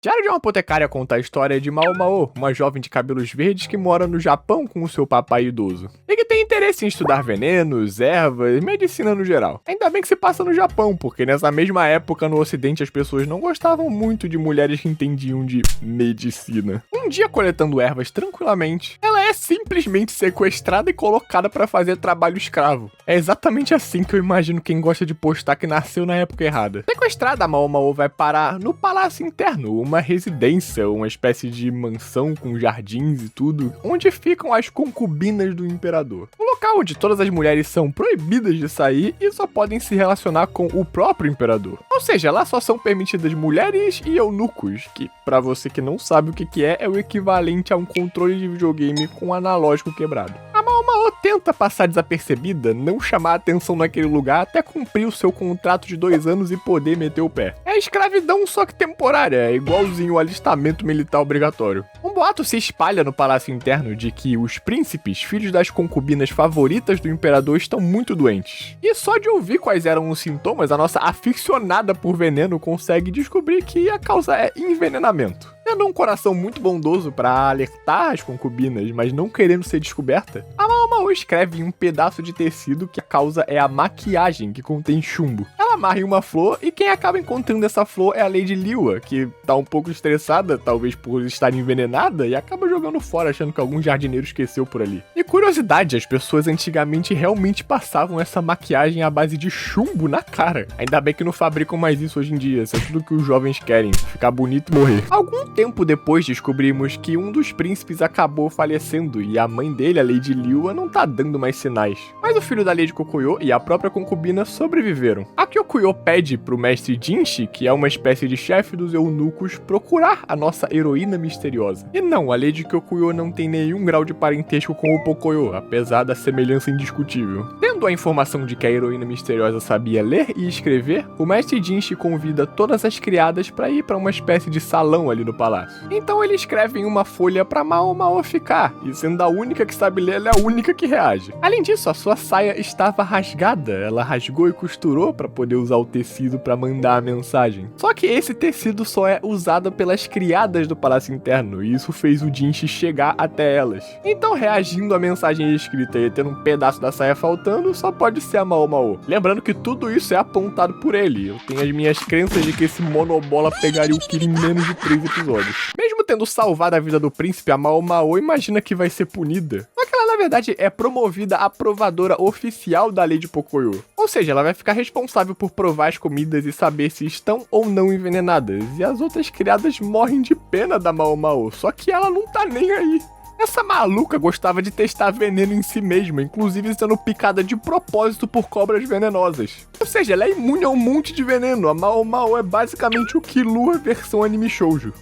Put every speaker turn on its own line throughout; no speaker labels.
Diário de uma Apotecária conta a história de Mao Mao, uma jovem de cabelos verdes que mora no Japão com o seu papai idoso. E que tem interesse em estudar venenos, ervas e medicina no geral. Ainda bem que se passa no Japão, porque nessa mesma época no ocidente as pessoas não gostavam muito de mulheres que entendiam de medicina. Um dia, coletando ervas tranquilamente, ela é simplesmente sequestrada e colocada para fazer trabalho escravo. É exatamente assim que eu imagino quem gosta de postar que nasceu na época errada. Sequestrada, a Mao Mao vai parar no Palácio Interno, uma residência, uma espécie de mansão com jardins e tudo, onde ficam as concubinas do imperador. Um local onde todas as mulheres são proibidas de sair e só podem se relacionar com o próprio imperador. Ou seja, lá só são permitidas mulheres e eunucos, que, pra você que não sabe o que é o equivalente a um controle de videogame com analógico quebrado. A Mao Mao tenta passar desapercebida, não chamar atenção naquele lugar até cumprir o seu contrato de 2 anos e poder meter o pé. É escravidão só que temporária, é igualzinho o alistamento militar obrigatório. Um boato se espalha no Palácio Interno de que os príncipes, filhos das concubinas favoritas do imperador, estão muito doentes. E só de ouvir quais eram os sintomas, a nossa aficionada por veneno consegue descobrir que a causa é envenenamento. Tendo um coração muito bondoso para alertar as concubinas, mas não querendo ser descoberta, a Mao Mao escreve em um pedaço de tecido que a causa é a maquiagem que contém chumbo. Ela amarra em uma flor e quem acaba encontrando essa flor é a Lady Liua, que tá um pouco estressada, talvez por estar envenenada, e acaba jogando fora achando que algum jardineiro esqueceu por ali. E curiosidade, as pessoas antigamente realmente passavam essa maquiagem à base de chumbo na cara. Ainda bem que não fabricam mais isso hoje em dia, isso é tudo que os jovens querem, ficar bonito e morrer. Algum tempo depois descobrimos que um dos príncipes acabou falecendo e a mãe dele, a Lady Liua, não tá dando mais sinais. Mas o filho da Lady Kokuyo e a própria concubina sobreviveram. A Kyokuyo pede pro mestre Jinshi, que é uma espécie de chefe dos eunucos, procurar a nossa heroína misteriosa. E não, a Lady Kyokuyo não tem nenhum grau de parentesco com o Pocoyo, apesar da semelhança indiscutível. Tendo a informação de que a heroína misteriosa sabia ler e escrever, o mestre Jinshi convida todas as criadas para ir para uma espécie de salão ali no palácio. Então ele escreve em uma folha pra Mao Mao ficar, e sendo a única que sabe ler, ela é a única que reage. Além disso, a sua saia estava rasgada, ela rasgou e costurou para poder usar o tecido para mandar a mensagem. Só que esse tecido só é usado pelas criadas do Palácio Interno, e isso fez o Jinshi chegar até elas. Então, reagindo à mensagem escrita e tendo um pedaço da saia faltando, só pode ser a Mao Mao. Lembrando que tudo isso é apontado por ele. Eu tenho as minhas crenças de que esse monobola pegaria o Kira em menos de 3 episódios. Mesmo tendo salvado a vida do príncipe, a Mao Mao imagina que vai ser punida. Só que ela, na verdade, é promovida a provadora oficial da Lady Pocoyo. Ou seja, ela vai ficar responsável por provar as comidas e saber se estão ou não envenenadas. E as outras criadas morrem de pena da Mao Mao, só que ela não tá nem aí. Essa maluca gostava de testar veneno em si mesma, inclusive sendo picada de propósito por cobras venenosas. Ou seja, ela é imune a um monte de veneno. A Mao Mao é basicamente o Killua versão anime shoujo.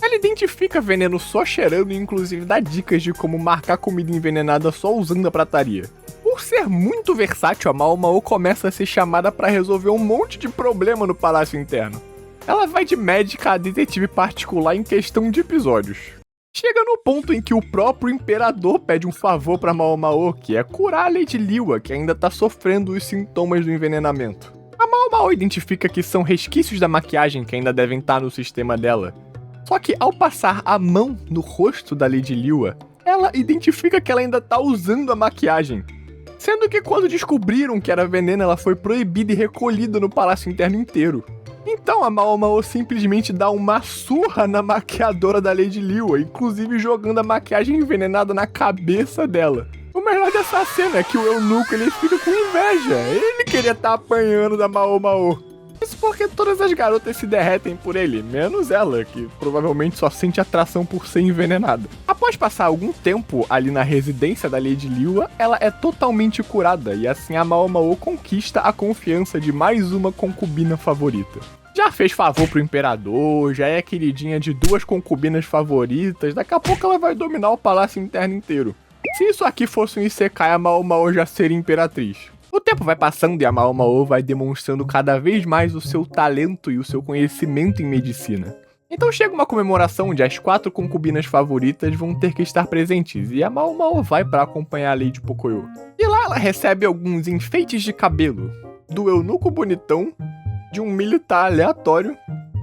Ela identifica veneno só cheirando e inclusive dá dicas de como marcar comida envenenada só usando a prataria. Por ser muito versátil, a Mao Mao começa a ser chamada para resolver um monte de problema no Palácio Interno. Ela vai de médica a detetive particular em questão de episódios. Chega no ponto em que o próprio imperador pede um favor para Mao Mao, que é curar a Lady Liua, que ainda tá sofrendo os sintomas do envenenamento. A Mao Mao identifica que são resquícios da maquiagem que ainda devem estar no sistema dela. Só que ao passar a mão no rosto da Lady Liua, ela identifica que ela ainda tá usando a maquiagem. Sendo que quando descobriram que era veneno, ela foi proibida e recolhida no Palácio Interno inteiro. Então a Mao Mao simplesmente dá uma surra na maquiadora da Lady Liua, inclusive jogando a maquiagem envenenada na cabeça dela. O melhor dessa cena é que o eunuco ele fica com inveja, ele queria estar apanhando da Mao Mao. Isso porque todas as garotas se derretem por ele, menos ela, que provavelmente só sente atração por ser envenenada. Após passar algum tempo ali na residência da Lady Liua, ela é totalmente curada, e assim a Mao Mao conquista a confiança de mais uma concubina favorita. Já fez favor pro imperador, já é queridinha de 2 concubinas favoritas, daqui a pouco ela vai dominar o Palácio Interno inteiro. Se isso aqui fosse um Isekai, a Mao Mao já seria imperatriz. O tempo vai passando e a Mao Mao vai demonstrando cada vez mais o seu talento e o seu conhecimento em medicina. Então chega uma comemoração onde as 4 concubinas favoritas vão ter que estar presentes e a Mao Mao vai para acompanhar a Lady Pocoyo. E lá ela recebe alguns enfeites de cabelo, do eunuco bonitão, de um militar aleatório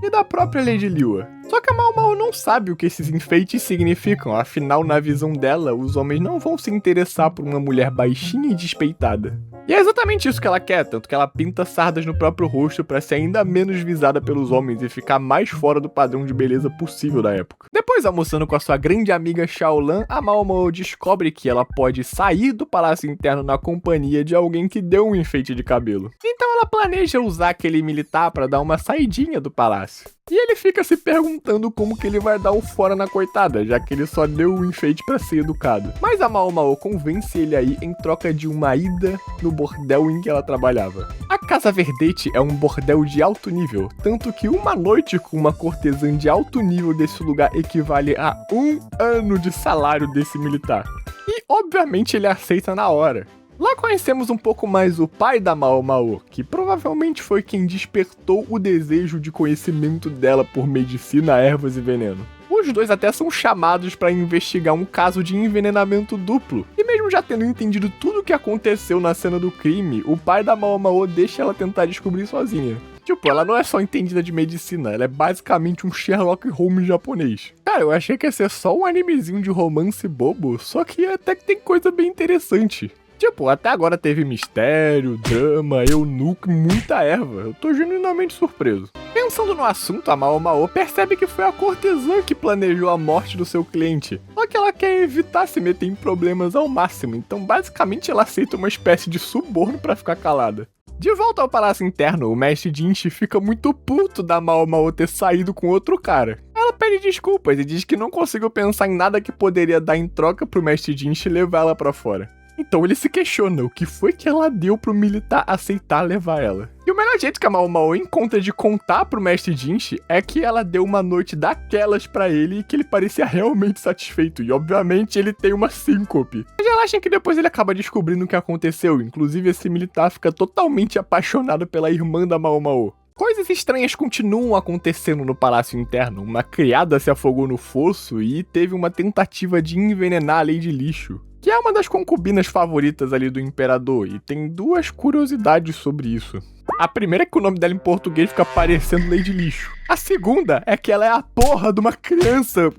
e da própria Lady Liua. Só que a Mao Mao não sabe o que esses enfeites significam, afinal, na visão dela, os homens não vão se interessar por uma mulher baixinha e despeitada. E é exatamente isso que ela quer, tanto que ela pinta sardas no próprio rosto pra ser ainda menos visada pelos homens e ficar mais fora do padrão de beleza possível da época. Depois, almoçando com a sua grande amiga Xiaolan, a Mao Mao descobre que ela pode sair do palácio interno na companhia de alguém que deu um enfeite de cabelo. Então ela planeja usar aquele militar pra dar uma saidinha do palácio. E ele fica se perguntando como que ele vai dar o fora na coitada, já que ele só deu o enfeite pra ser educado. Mas a Mao Mao convence ele aí em troca de uma ida no bordel em que ela trabalhava. A Casa Verdete é um bordel de alto nível, tanto que uma noite com uma cortesã de alto nível desse lugar equivale a 1 ano de salário desse militar. E obviamente ele aceita na hora. Lá conhecemos um pouco mais o pai da Mao Mao, que provavelmente foi quem despertou o desejo de conhecimento dela por medicina, ervas e veneno. Os dois até são chamados para investigar um caso de envenenamento duplo. E mesmo já tendo entendido tudo o que aconteceu na cena do crime, o pai da Mao Mao deixa ela tentar descobrir sozinha. Tipo, ela não é só entendida de medicina, ela é basicamente um Sherlock Holmes japonês. Cara, eu achei que ia ser só um animezinho de romance bobo, só que até que tem coisa bem interessante. Tipo, até agora teve mistério, drama, eunuco e muita erva. Eu tô genuinamente surpreso. Pensando no assunto, a Mao Mao percebe que foi a cortesã que planejou a morte do seu cliente. Só que ela quer evitar se meter em problemas ao máximo, então basicamente ela aceita uma espécie de suborno pra ficar calada. De volta ao palácio interno, o mestre Jinshi fica muito puto da Mao Mao ter saído com outro cara. Ela pede desculpas e diz que não conseguiu pensar em nada que poderia dar em troca pro mestre Jinshi levar ela pra fora. Então ele se questiona o que foi que ela deu pro militar aceitar levar ela. E o melhor jeito que a Mao Mao encontra de contar pro mestre Jinshi é que ela deu uma noite daquelas pra ele e que ele parecia realmente satisfeito. E obviamente ele tem uma síncope. Mas relaxem que depois ele acaba descobrindo o que aconteceu. Inclusive esse militar fica totalmente apaixonado pela irmã da Mao Mao. Coisas estranhas continuam acontecendo no palácio interno. Uma criada se afogou no fosso e teve uma tentativa de envenenar a Lady Lixo, que é uma das concubinas favoritas ali do imperador, e tem duas curiosidades sobre isso. A primeira é que o nome dela em português fica parecendo Lady Lixo. A segunda é que ela é a porra de uma criança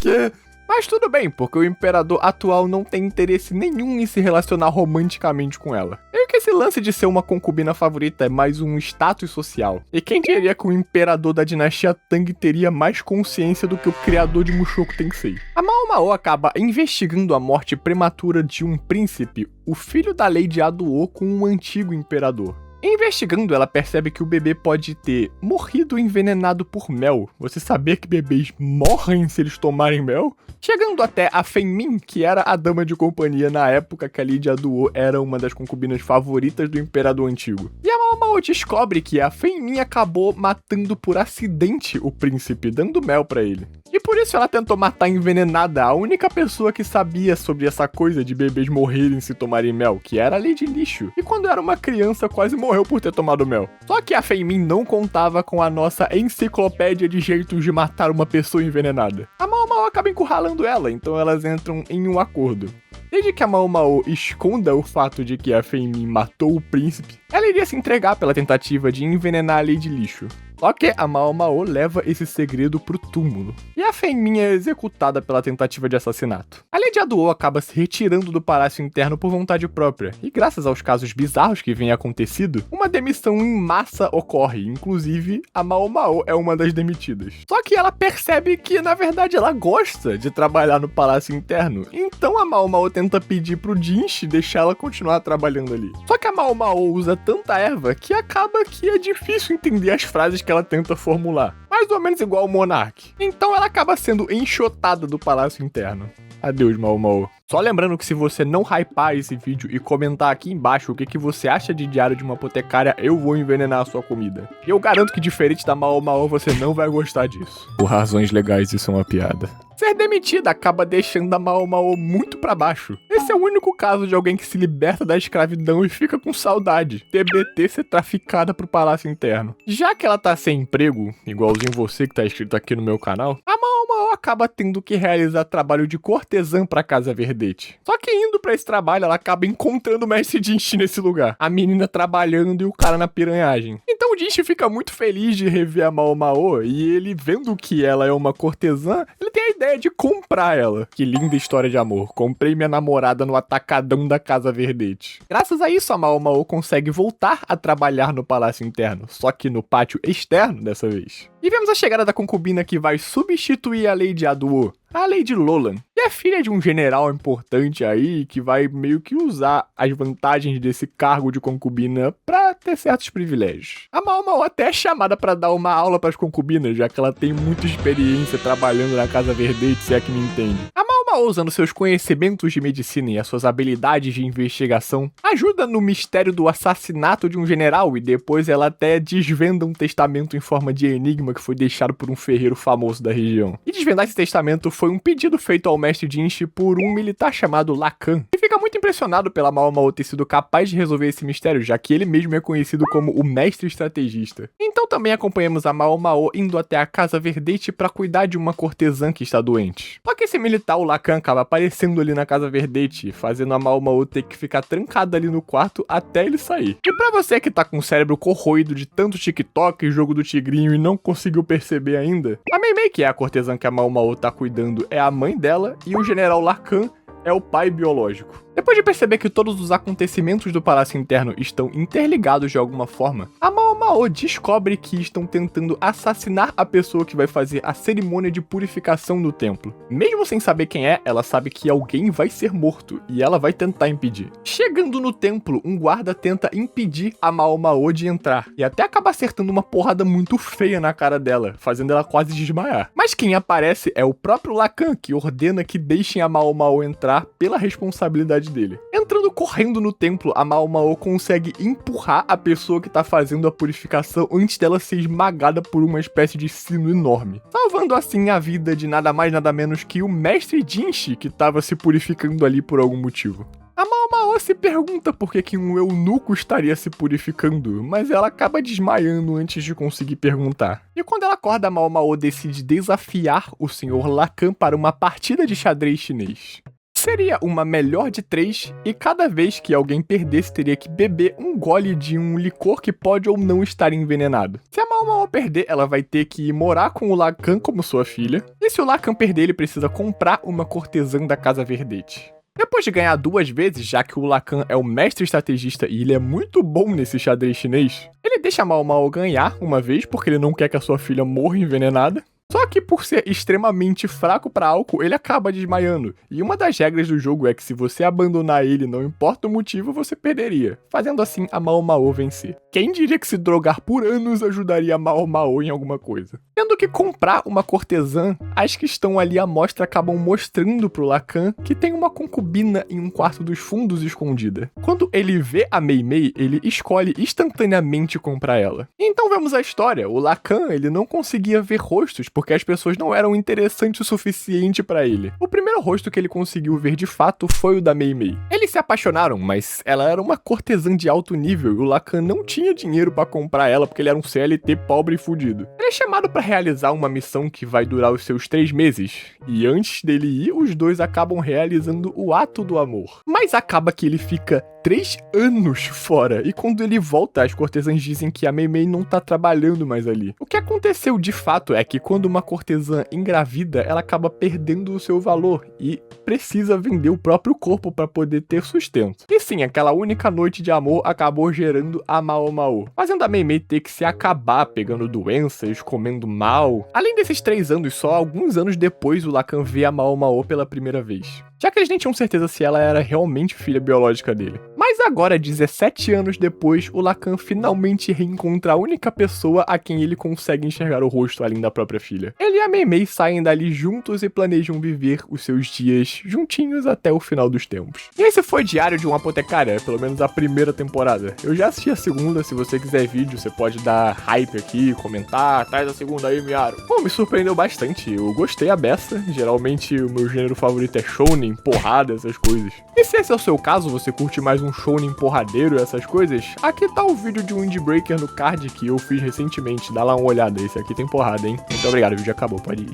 que... Mas tudo bem, porque o imperador atual não tem interesse nenhum em se relacionar romanticamente com ela. E que esse lance de ser uma concubina favorita é mais um status social. E quem diria que o imperador da dinastia Tang teria mais consciência do que o criador de Mushoku Tensei? A Mao Mao acaba investigando a morte prematura de um príncipe, o filho da Lady Aduo, com um antigo imperador. Investigando, ela percebe que o bebê pode ter morrido envenenado por mel. Você sabia que bebês morrem se eles tomarem mel? Chegando até a Feng Min, que era a dama de companhia na época que a Lady Aduo era uma das concubinas favoritas do imperador antigo. E a Mao Mao descobre que a Feng Min acabou matando por acidente o príncipe, dando mel pra ele. E por isso ela tentou matar envenenada a única pessoa que sabia sobre essa coisa de bebês morrerem se tomarem mel, que era a Lady Lixo. E quando era uma criança quase morreu por ter tomado mel. Só que a Feng Min não contava com a nossa enciclopédia de jeitos de matar uma pessoa envenenada. A Mao Mao acaba encurralando ela, então elas entram em um acordo. Desde que a Mao Mao esconda o fato de que a Feng Min matou o príncipe, ela iria se entregar pela tentativa de envenenar a Lady Lixo. Só que a Mao Mao leva esse segredo pro túmulo, e a Feng Min é executada pela tentativa de assassinato. A Lady Aduo acaba se retirando do palácio interno por vontade própria, e graças aos casos bizarros que vêm acontecido, uma demissão em massa ocorre, inclusive a Mao Mao é uma das demitidas. Só que ela percebe que, na verdade, ela gosta de trabalhar no palácio interno, então a Mao Mao tenta pedir pro Jinshi deixar ela continuar trabalhando ali. Só que a Mao Mao usa tanta erva que acaba que é difícil entender as frases que ela tenta formular. Mais ou menos igual o Monark. Então ela acaba sendo enxotada do palácio interno. Adeus, Mao Mao. Só lembrando que se você não hypar esse vídeo e comentar aqui embaixo o que você acha de Diário de uma Apotecária, eu vou envenenar a sua comida. E eu garanto que diferente da Mao Mao, você não vai gostar disso. Por razões legais, isso é uma piada. Ser demitida acaba deixando a Mao Mao muito pra baixo. Esse é o único caso de alguém que se liberta da escravidão e fica com saudade. TBT ser traficada pro palácio interno. Já que ela tá sem emprego, igualzinho você que tá inscrito aqui no meu canal, a Mao Mao acaba tendo que realizar trabalho de cortesã pra Casa Verdete. Só que indo pra esse trabalho, ela acaba encontrando o Mestre Jinchi nesse lugar. A menina trabalhando e o cara na piranhagem. Então o Jinchi fica muito feliz de rever a Mao Mao e ele, vendo que ela é uma cortesã, ele tem a ideia de comprar ela. Que linda história de amor. Comprei minha namorada no atacadão da Casa Verdete. Graças a isso, a Mao Mao consegue voltar a trabalhar no palácio interno, só que no pátio externo dessa vez. E vemos a chegada da concubina que vai substituir a Lady Aduo, a Lady Lolan, que é filha de um general importante aí, que vai meio que usar as vantagens desse cargo de concubina pra ter certos privilégios. A Mao Mao até é chamada pra dar uma aula pras concubinas, já que ela tem muita experiência trabalhando na Casa Verdete, se é que me entende. A Mao Mao, usando seus conhecimentos de medicina e as suas habilidades de investigação, ajuda no mistério do assassinato de um general e depois ela até desvenda um testamento em forma de enigma que foi deixado por um ferreiro famoso da região. E desvendar esse testamento foi um pedido feito ao Mestre Jinchi por um militar chamado Lacan, que fica muito impressionado pela Mao Mao ter sido capaz de resolver esse mistério, já que ele mesmo é conhecido como o mestre estrategista. Então também acompanhamos a Mao Mao indo até a Casa Verdete para cuidar de uma cortesã que está doente. Só que esse militar, o Lacan, acaba aparecendo ali na Casa Verdete, fazendo a Mao Mao ter que ficar trancada ali no quarto até ele sair. E pra você que tá com o cérebro corroído de tanto TikTok e jogo do tigrinho e não conseguiu perceber ainda, a Mei Mei, que é a cortesã que a Mao Mao tá cuidando, é a mãe dela e o general Lacan é o pai biológico. Depois de perceber que todos os acontecimentos do Palácio Interno estão interligados de alguma forma, a Mao Mao descobre que estão tentando assassinar a pessoa que vai fazer a cerimônia de purificação do templo. Mesmo sem saber quem é, ela sabe que alguém vai ser morto e ela vai tentar impedir. Chegando no templo, um guarda tenta impedir a Mao Mao de entrar e até acaba acertando uma porrada muito feia na cara dela, fazendo ela quase desmaiar. Mas quem aparece é o próprio Lacan, que ordena que deixem a Mao Mao entrar pela responsabilidade dele. Entrando correndo no templo, a Mao Mao consegue empurrar a pessoa que tá fazendo a purificação antes dela ser esmagada por uma espécie de sino enorme, salvando assim a vida de nada mais nada menos que o Mestre Jinchi, que tava se purificando ali por algum motivo. A Mao Mao se pergunta por que um eunuco estaria se purificando, mas ela acaba desmaiando antes de conseguir perguntar. E quando ela acorda, a Mao Mao decide desafiar o Sr. Lacan para uma partida de xadrez chinês. Seria uma melhor de 3 e cada vez que alguém perdesse teria que beber um gole de um licor que pode ou não estar envenenado. Se a Mao Mao perder, ela vai ter que ir morar com o Lacan como sua filha. E se o Lacan perder, ele precisa comprar uma cortesã da Casa Verdete. Depois de ganhar 2 vezes, já que o Lacan é o mestre estrategista e ele é muito bom nesse xadrez chinês, ele deixa a Mao Mao ganhar uma vez porque ele não quer que a sua filha morra envenenada. Só que por ser extremamente fraco para álcool, ele acaba desmaiando. E uma das regras do jogo é que se você abandonar ele, não importa o motivo, você perderia, fazendo assim a Mao Mao vencer. Quem diria que se drogar por anos ajudaria a Mao Mao em alguma coisa? Tendo que comprar uma cortesã, as que estão ali à mostra acabam mostrando pro Lacan que tem uma concubina em um quarto dos fundos escondida. Quando ele vê a Mei Mei, ele escolhe instantaneamente comprar ela. Então vemos a história, o Lacan ele não conseguia ver rostos porque as pessoas não eram interessantes o suficiente pra ele. O primeiro rosto que ele conseguiu ver de fato foi o da Mei Mei. Eles se apaixonaram, mas ela era uma cortesã de alto nível e o Lacan não tinha dinheiro pra comprar ela porque ele era um CLT pobre e fudido. Ele é chamado pra realizar uma missão que vai durar os seus 3 meses, e antes dele ir, os dois acabam realizando o ato do amor. Mas acaba que ele fica 3 anos fora, e quando ele volta, as cortesãs dizem que a Mei Mei não tá trabalhando mais ali. O que aconteceu de fato é que quando uma cortesã engravida, ela acaba perdendo o seu valor e precisa vender o próprio corpo para poder ter sustento. E sim, aquela única noite de amor acabou gerando a Mao Mao, fazendo a Mei Mei ter que se acabar pegando doenças, comendo mal. Além desses 3 anos, só alguns anos depois o Lacan vê a Mao Mao pela primeira vez, já que eles nem tinham certeza se ela era realmente filha biológica dele. Mas agora, 17 anos depois, o Lacan finalmente reencontra a única pessoa a quem ele consegue enxergar o rosto além da própria filha. Ele e a Mei Mei saem dali juntos e planejam viver os seus dias juntinhos até o final dos tempos. E esse foi Diário de uma Apotecária, pelo menos a primeira temporada. Eu já assisti a segunda, se você quiser vídeo, você pode dar hype aqui, comentar, traz a segunda aí, Miaro. Bom, me surpreendeu bastante, eu gostei a beça, geralmente o meu gênero favorito é shounen, porrada, essas coisas. E se esse é o seu caso, você curte mais um shounen porradeiro e essas coisas, aqui tá o vídeo de Windbreaker no card que eu fiz recentemente, dá lá uma olhada, esse aqui tem porrada, hein? Muito obrigado, o vídeo acabou, pode ir.